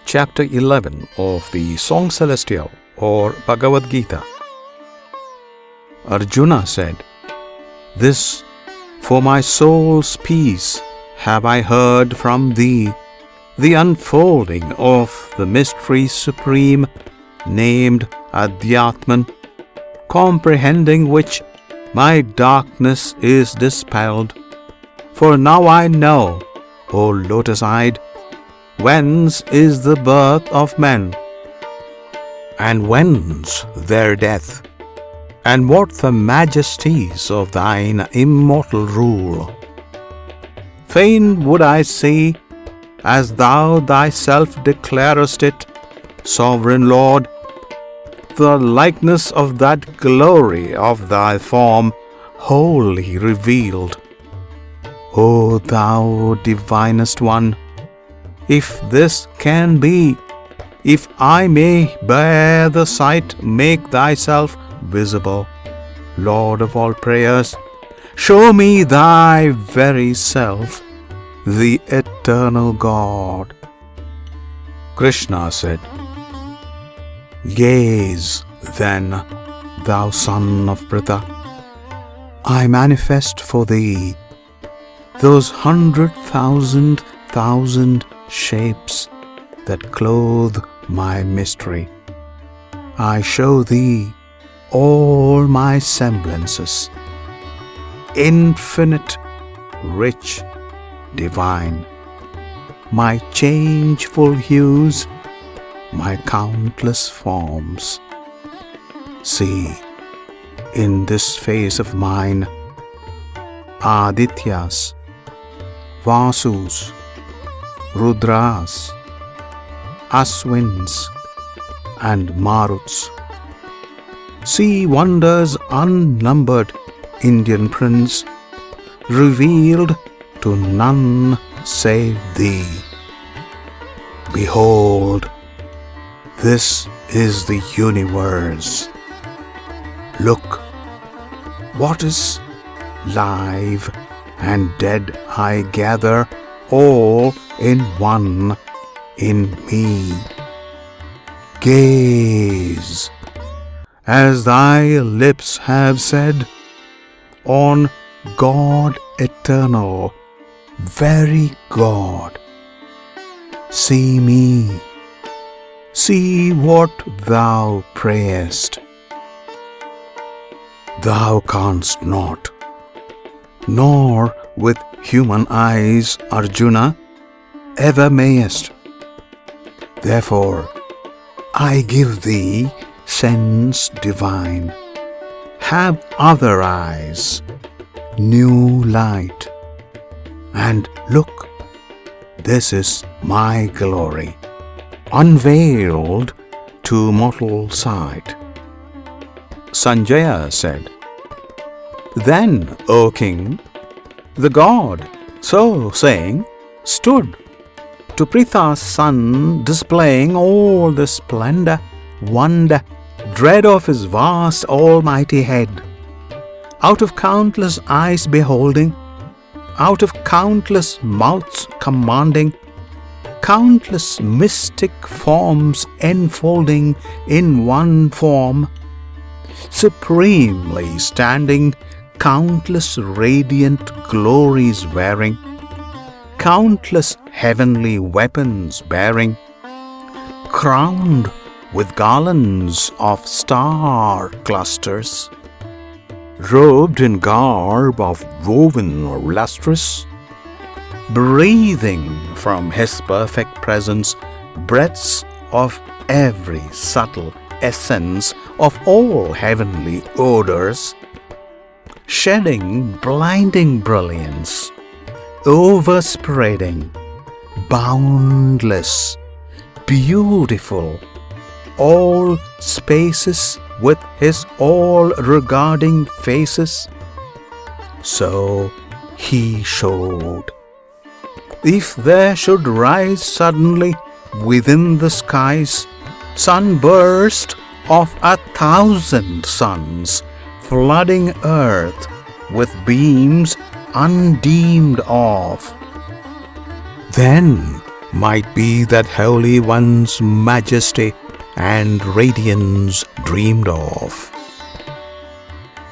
Chapter 11 of the Song Celestial or Bhagavad Gita. Arjuna said, "This for my soul's peace have I heard from thee, the unfolding of the mystery supreme named Adhyatman, comprehending which my darkness is dispelled. For now I know, O lotus-eyed, whence is the birth of men, and whence their death, and what the majesties of thine immortal rule. Fain would I see, as thou thyself declarest it, Sovereign Lord, the likeness of that glory of thy form wholly revealed. O thou divinest one, if this can be, if I may bear the sight, make thyself visible. Lord of all prayers, show me thy very self, the eternal God." Krishna said, "Gaze, then, thou son of Pritha, I manifest for thee those 100,000 shapes that clothe my mystery. I show thee all my semblances, infinite, rich, divine, my changeful hues, my countless forms. See, in this face of mine, Adityas, Vasus, Rudras, Aswins, and Maruts. See wonders unnumbered, Indian Prince, revealed to none save thee. Behold, this is the universe. Look, what is live and dead I gather all in one in me. Gaze, as thy lips have said, on God eternal, very God. See me, see what thou prayest. Thou canst not, nor with human eyes, Arjuna, ever mayest. Therefore, I give thee sense divine. Have other eyes, new light, and look, this is my glory, unveiled to mortal sight." Sanjaya said, "Then, O king, the god, so saying, stood to Pritha's son, displaying all the splendor, wonder, dread of his vast almighty head. Out of countless eyes beholding, out of countless mouths commanding, countless mystic forms enfolding in one form, supremely standing, countless radiant glories wearing, countless heavenly weapons bearing, crowned with garlands of star clusters, robed in garb of woven lustrous, breathing from his perfect presence breaths of every subtle essence of all heavenly odors, shedding blinding brilliance, overspreading, boundless, beautiful, all spaces with his all-regarding faces. So he showed. If there should rise suddenly within the skies sunburst of 1,000 suns, flooding earth with beams undeemed of, then might be that Holy One's majesty and radiance dreamed of.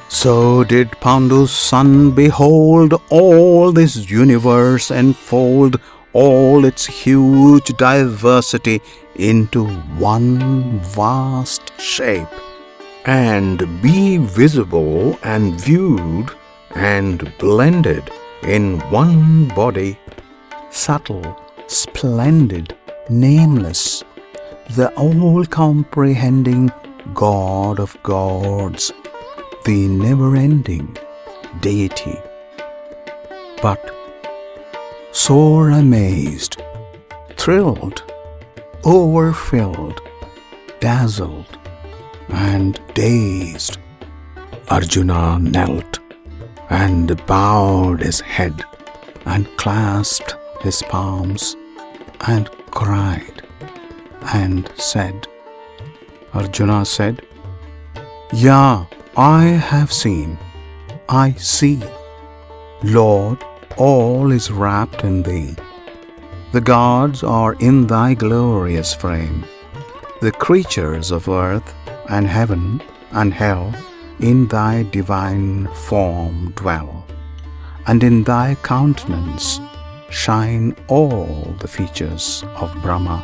So did Pandu's son behold all this universe enfold all its huge diversity into one vast shape, and be visible and viewed and blended in one body, subtle, splendid, nameless, the all-comprehending God of gods, the never-ending deity. But sore amazed, thrilled, overfilled, dazzled, and dazed, Arjuna knelt and bowed his head and clasped his palms and cried and said, Arjuna said, "Yeah, I have seen, I see, Lord, all is wrapped in thee. The gods are in thy glorious frame. The creatures of earth and heaven and hell in thy divine form dwell, and in thy countenance shine all the features of Brahma,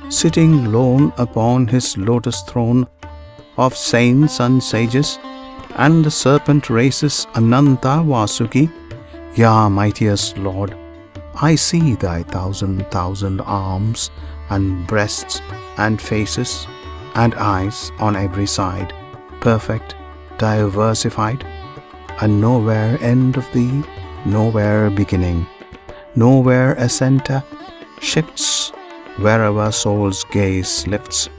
sitting lone upon his lotus throne of saints and sages, and the serpent races Ananta Vasuki. Yea, mightiest Lord, I see thy thousand arms and breasts and faces and eyes on every side, perfect, diversified, and nowhere end of thee, nowhere beginning, nowhere a center, shifts wherever soul's gaze lifts,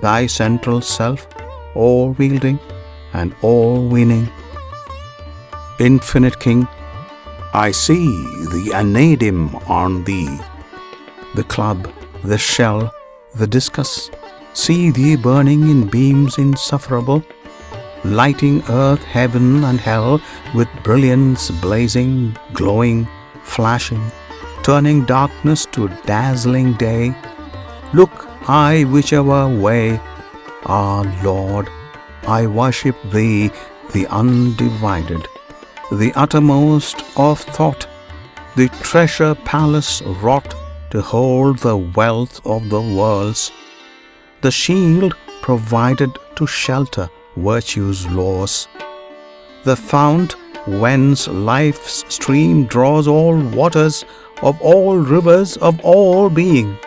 thy central self, all-wielding and all-winning. Infinite King, I see the anadem on thee, the club, the shell, the discus, see thee burning in beams insufferable, lighting earth, heaven and hell with brilliance blazing, glowing, flashing, turning darkness to dazzling day. Look I whichever way, ah Lord, I worship thee, the undivided, the uttermost of thought, the treasure palace wrought to hold the wealth of the worlds, the shield provided to shelter virtue's laws, the fount whence life's stream draws all waters of all rivers of all being,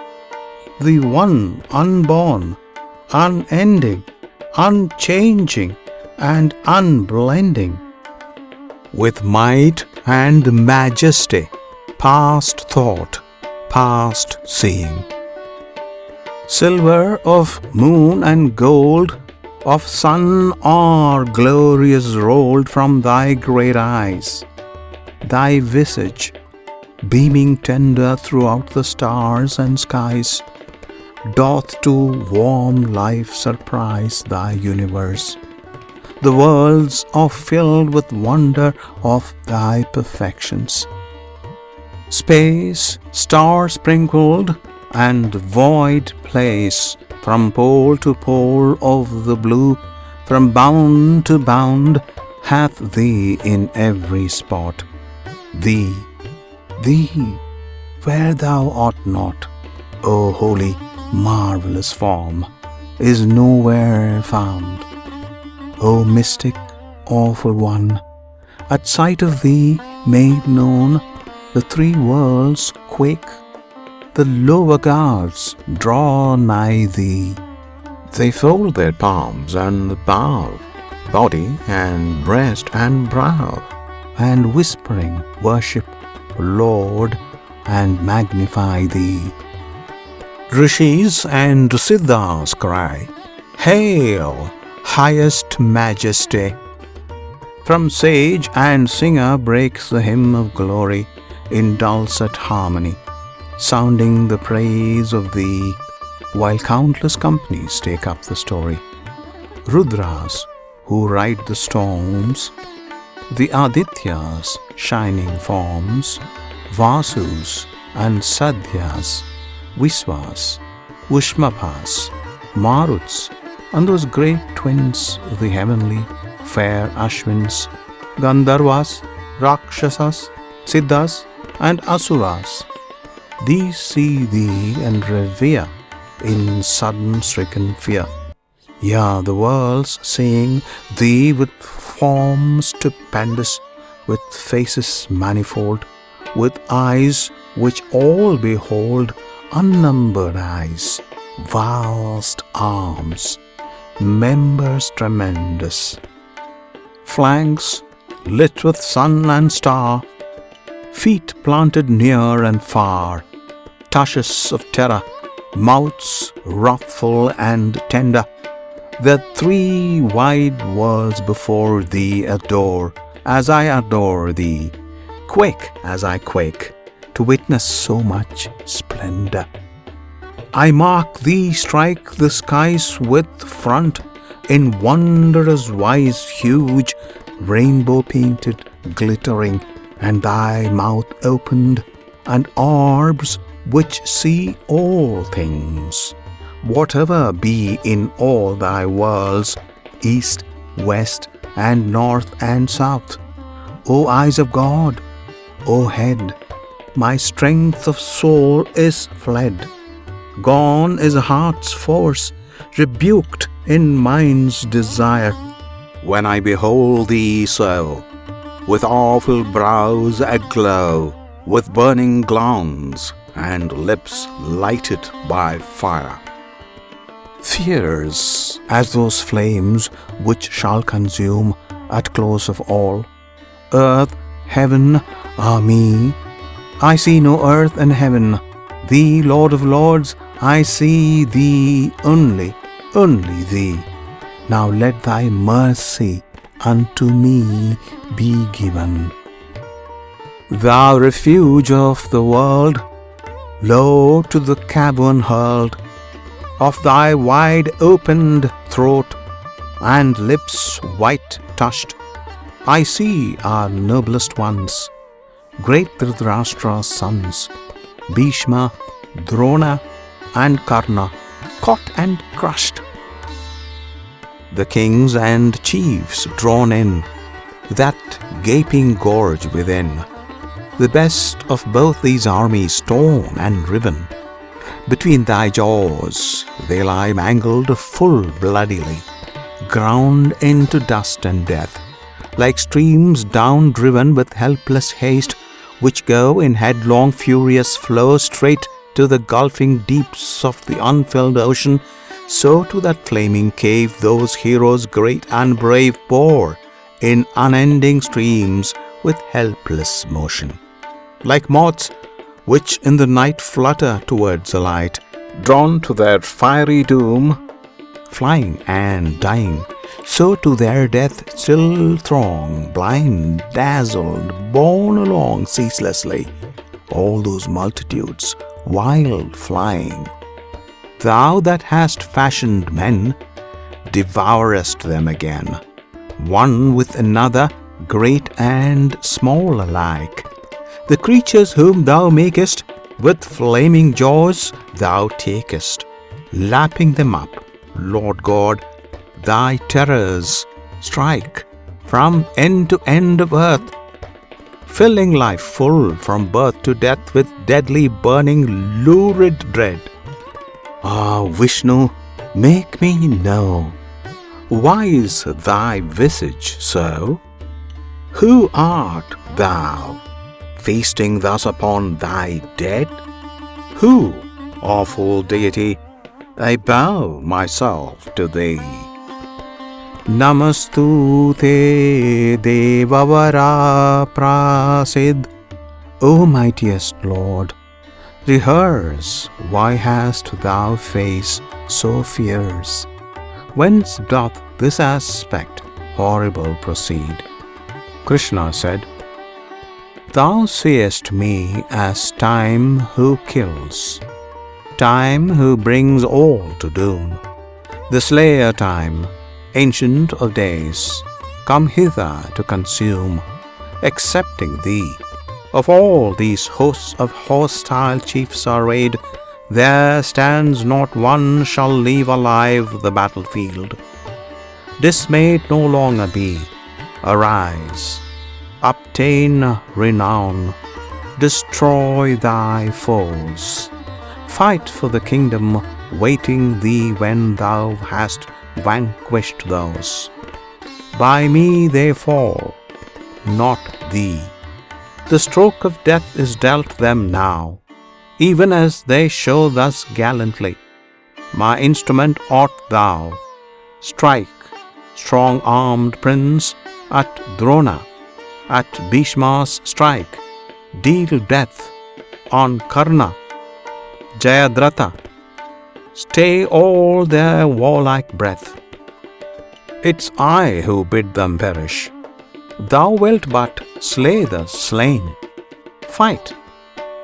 the one unborn, unending, unchanging and unblending, with might and majesty, past thought, past seeing. Silver of moon and gold of sun are glorious rolled from thy great eyes, thy visage beaming tender throughout the stars and skies, doth to warm life surprise thy universe. The worlds are filled with wonder of thy perfections. Space, star-sprinkled, and void place, from pole to pole of the blue, from bound to bound, hath thee in every spot. Thee, where thou art not, O holy, marvelous form, is nowhere found. O mystic, awful one, at sight of thee made known, the three worlds quake, the lower gods draw nigh thee. They fold their palms and bow, body and breast and brow, and whispering worship, Lord, and magnify thee. Rishis and Siddhas cry, Hail, highest majesty! From sage and singer breaks the hymn of glory in dulcet harmony, sounding the praise of thee, while countless companies take up the story. Rudras, who ride the storms, the Adityas, shining forms, Vasus, and Sadhyas, Viswas, Ushmapas, Maruts, and those great twins of the heavenly, fair Ashwins, Gandharvas, Rakshasas, Siddhas, and Asuras. These see thee and revere in sudden stricken fear. Yea, the worlds seeing thee with forms stupendous, with faces manifold, with eyes which all behold, unnumbered eyes, vast arms, members tremendous, flanks lit with sun and star, feet planted near and far, tushes of terror, mouths wrathful and tender. The three wide worlds before thee adore, as I adore thee, quake as I quake, to witness so much splendor. I mark thee strike the skies with front, in wondrous wise huge, rainbow painted, glittering, and thy mouth opened, and orbs which see all things, whatever be in all thy worlds, east, west, and north and south. O eyes of God, O head, my strength of soul is fled. Gone is heart's force, rebuked in mind's desire, when I behold thee so, with awful brows aglow, with burning glance, and lips lighted by fire. Fierce as those flames which shall consume at close of all, earth, heaven are me. I see no earth and heaven. Thee, Lord of Lords, I see thee only thee. Now let thy mercy unto me be given. Thou refuge of the world, low to the cavern hurled, of thy wide opened throat and lips white touched, I see our noblest ones, great Dhritarashtra's sons, Bhishma, Drona, and Karna, caught and crushed. The kings and chiefs drawn in that gaping gorge within, the best of both these armies torn and riven. Between thy jaws they lie mangled full bloodily, ground into dust and death, like streams down driven with helpless haste, which go in headlong furious flow straight to the gulfing deeps of the unfilled ocean. So to that flaming cave those heroes great and brave pour in unending streams with helpless motion. Like moths which in the night flutter towards the light, drawn to their fiery doom, flying and dying, so to their death still throng, blind, dazzled, borne along ceaselessly, all those multitudes, wild flying. Thou that hast fashioned men, devourest them again, one with another, great and small alike. The creatures whom thou makest, with flaming jaws thou takest, lapping them up, Lord God. Thy terrors strike from end to end of earth, filling life full from birth to death with deadly burning lurid dread. Ah, Vishnu, make me know, why is thy visage so? Who art thou, feasting thus upon thy dead? Who, awful deity, I bow myself to thee. Namastu te devavara prasid. O mightiest Lord, rehearse, why hast thou face so fierce? Whence doth this aspect horrible proceed? Krishna said, Thou seest me as Time who kills, Time who brings all to doom. The slayer Time, ancient of days, come hither to consume, accepting thee Of all these hosts of hostile chiefs arrayed, there stands not one shall leave alive the battlefield. Dismayed no longer be, arise, obtain renown, destroy thy foes. Fight for the kingdom waiting thee when thou hast vanquished those. By me they fall, not thee. The stroke of death is dealt them now, even as they show thus gallantly. My instrument art thou. Strike, strong-armed prince, at Drona, at Bhishma's strike. Deal death on Karna, Jayadratha. Stay all their warlike breath. It's I who bid them perish. Thou wilt but slay the slain. Fight,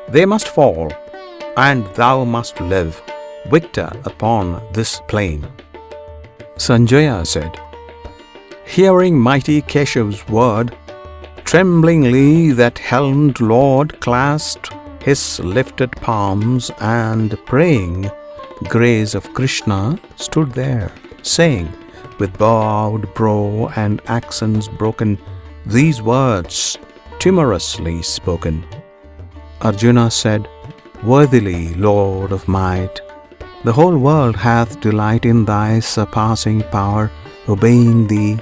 they must fall, and thou must live, victor upon this plain. Sanjaya said, hearing mighty Keshav's word, tremblingly that helmed lord clasped his lifted palms and praying, grace of Krishna stood there, saying, with bowed brow and accents broken, these words timorously spoken. Arjuna said, worthily, Lord of might, the whole world hath delight in thy surpassing power, obeying thee.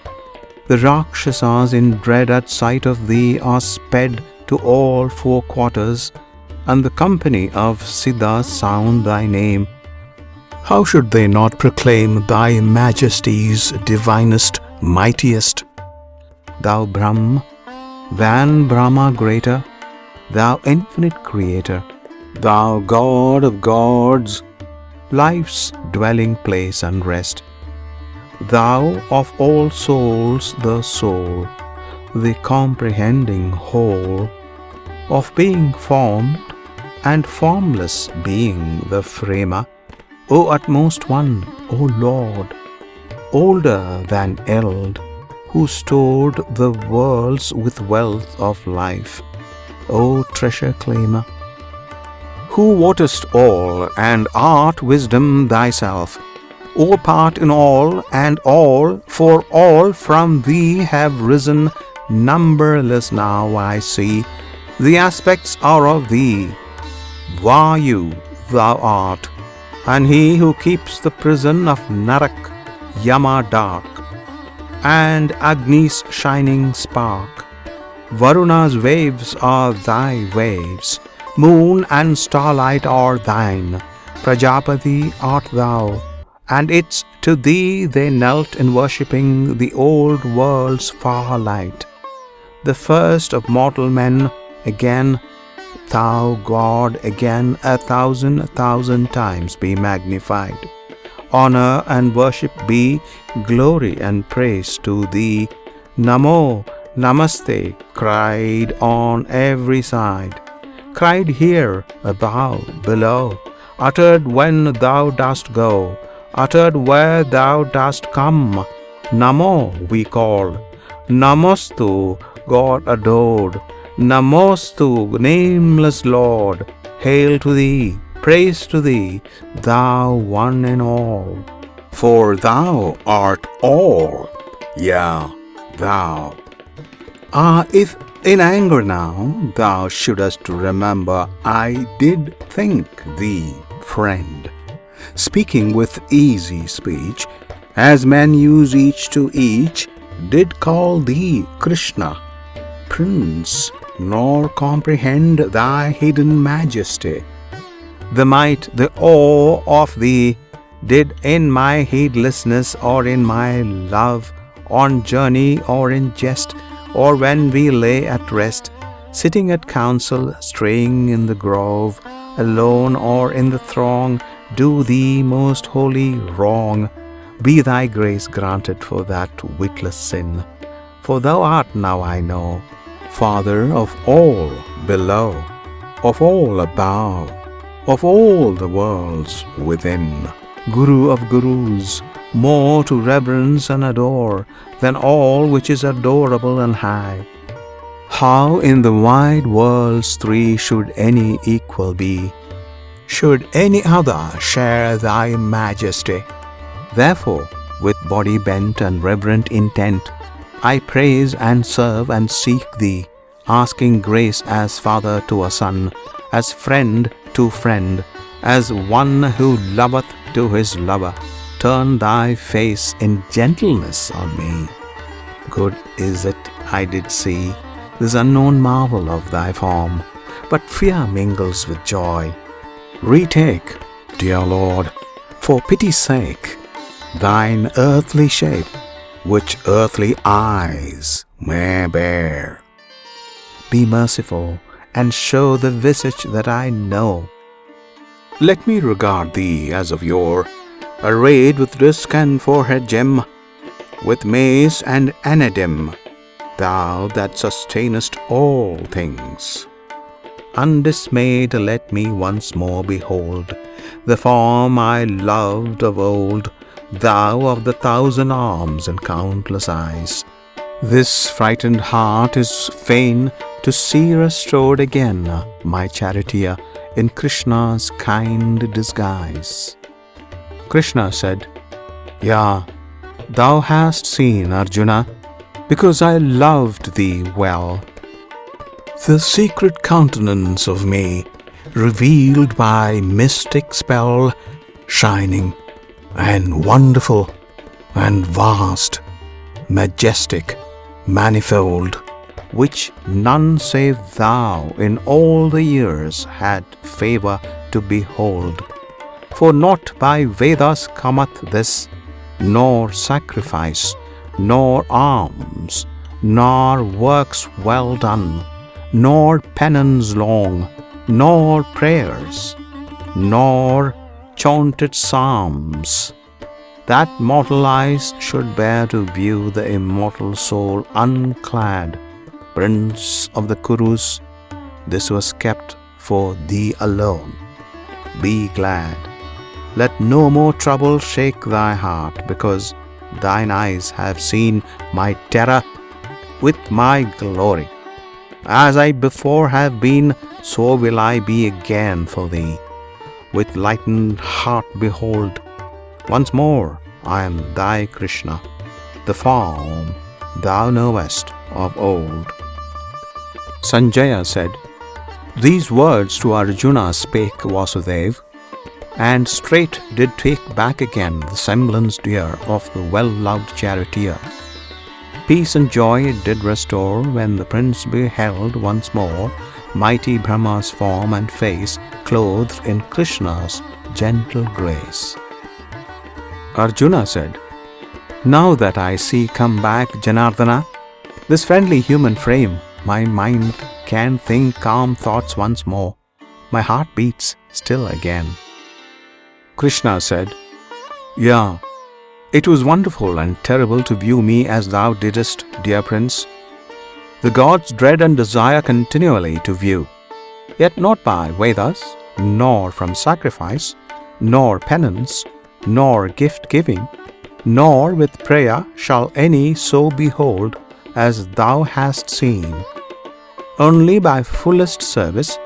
The Rakshasas in dread at sight of thee are sped to all four quarters, and the company of Siddhas sound thy name. How should they not proclaim thy majesty's divinest, mightiest? Thou Brahm, than Brahma greater, thou infinite creator, thou God of gods, life's dwelling place and rest. Thou of all souls the soul, the comprehending whole, of being formed and formless being the framer, O utmost one, O Lord, older than eld, who stored the worlds with wealth of life, O treasure claimer, who wottest all and art wisdom thyself, O part in all and all, for all from thee have risen, numberless now I see, the aspects are of thee. Vayu thou art, and he who keeps the prison of Narak, Yama dark, and Agni's shining spark. Varuna's waves are thy waves, moon and starlight are thine, Prajapati art thou, and it's to thee they knelt in worshipping the old world's far light. The first of mortal men, again, thou God, again 1,000,000 times be magnified. Honor and worship be, glory and praise to thee. Namo, Namaste, cried on every side, cried here, above, below, uttered when thou dost go, uttered where thou dost come. Namo we call, Namostu, God adored, Namostu, nameless Lord, hail to thee, praise to thee, thou one and all. For thou art all, yeah, thou. If in anger now thou shouldst remember, I did think thee, friend, speaking with easy speech, as men use each to each, did call thee Krishna, Prince, nor comprehend thy hidden majesty. The might, the awe of thee, did in my heedlessness or in my love, on journey or in jest, or when we lay at rest, sitting at council, straying in the grove, alone or in the throng, do thee most holy wrong. Be thy grace granted for that witless sin. For thou art now, I know, Father of all below, of all above, of all the worlds within, Guru of gurus, more to reverence and adore than all which is adorable and high. How in the wide worlds three should any equal be? Should any other share thy majesty? Therefore, with body bent and reverent intent, I praise and serve and seek thee, asking grace as father to a son, as friend to friend, as one who loveth to his lover. Turn thy face in gentleness on me. Good is it I did see this unknown marvel of thy form, but fear mingles with joy. Retake, dear Lord, for pity's sake, thine earthly shape, which earthly eyes may bear. Be merciful and show the visage that I know. Let me regard thee as of yore, arrayed with disk and forehead gem, with mace and anadem, thou that sustainest all things. Undismayed let me once more behold the form I loved of old, thou of the thousand arms and countless eyes. This frightened heart is fain to see restored again my charioteer in Krishna's kind disguise. Krishna said, Yea, thou hast seen, Arjuna, because I loved thee well. The secret countenance of me, revealed by mystic spell, shining and wonderful and vast, majestic, manifold, which none save thou in all the years had favor to behold. For not by Vedas cometh this, nor sacrifice, nor alms, nor works well done, nor penance long, nor prayers, nor chaunted psalms, that mortal eyes should bear to view the immortal soul unclad. Prince of the Kurus, this was kept for thee alone. Be glad. Let no more trouble shake thy heart, because thine eyes have seen my terror with my glory. As I before have been, so will I be again for thee. With lightened heart behold, once more I am thy Krishna, the form thou knowest of old. Sanjaya said, These words to Arjuna spake Vasudeva, and straight did take back again the semblance dear of the well-loved charioteer. Peace and joy it did restore when the prince beheld once more mighty Brahma's form and face clothed in Krishna's gentle grace. Arjuna said, Now that I see come back Janardana, this friendly human frame, my mind can think calm thoughts once more. My heart beats still again. Krishna said, Yea, it was wonderful and terrible to view me as thou didst, dear prince. The gods dread and desire continually to view, yet not by Vedas, nor from sacrifice, nor penance, nor gift-giving, nor with prayer shall any so behold as thou hast seen. Only by fullest service,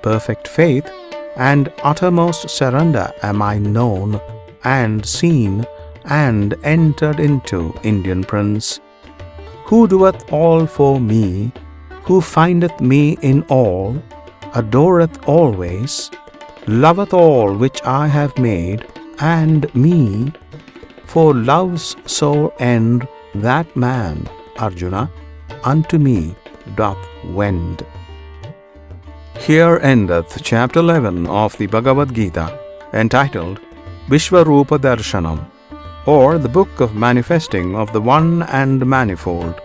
perfect faith, and uttermost surrender am I known and seen and entered into, Indian Prince. Who doeth all for me, who findeth me in all, adoreth always, loveth all which I have made, and me, for love's sole end, that man, Arjuna, unto me doth wend. Here endeth chapter 11 of the Bhagavad Gita, entitled Vishwarupa Darshanam, or the Book of Manifesting of the One and Manifold.